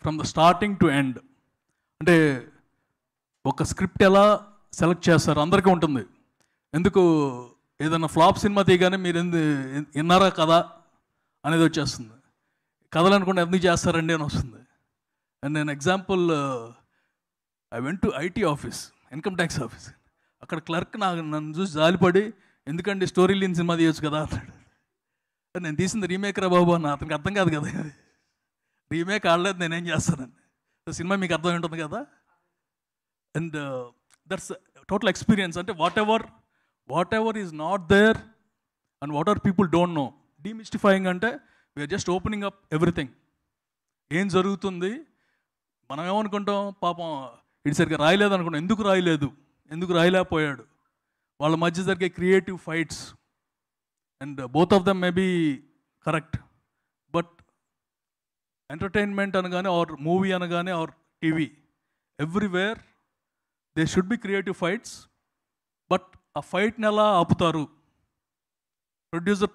From the starting to end. అంటే ఒక script ఎలా సెలెక్ట్ చేస్తారు అందరికీ ఉంటుంది. ఎందుకు ఏదైనా ఫ్లాప్ సినిమా తీయగానే మీరు విన్నారా కదా అనేది వచ్చేస్తుంది. కథలు అనుకుంటే ఎందుకు చేస్తారండి అని వస్తుంది. అండ్ నేను example, I went to IT office, income tax office. అక్కడ క్లర్క్ నన్ను చూసి జాలిపడి, ఎందుకండి స్టోరీ లేని సినిమా తీయచ్చు కదా అన్నాడు. నేను తీసింది రీమేక్ రా బాబు అన్న. అతనికి అర్థం కాదు కదా, రీమేక్ ఆడలేదు, నేనేం చేస్తానని. సినిమా మీకు అర్థం ఉంటుంది కదా. And that's total experience. అంటే whatever is not there and whatever people don't know, demystifying. అంటే we're just opening up everything. ఏం జరుగుతుంది, మనం ఏమనుకుంటాం, పాపం ఇది సరిగ్గా రాయలేదు అనుకుంటాం. ఎందుకు రాయలేకపోయాడు, వాళ్ళ మధ్య జరిగే creative fights. And both of them may be correct, but entertainment అనగానే ఆర్ మూవీ అనగానే or TV, everywhere they should be creative fights. But ఆ ఫైట్ని ఎలా ఆపుతారు, ప్రొడ్యూసర్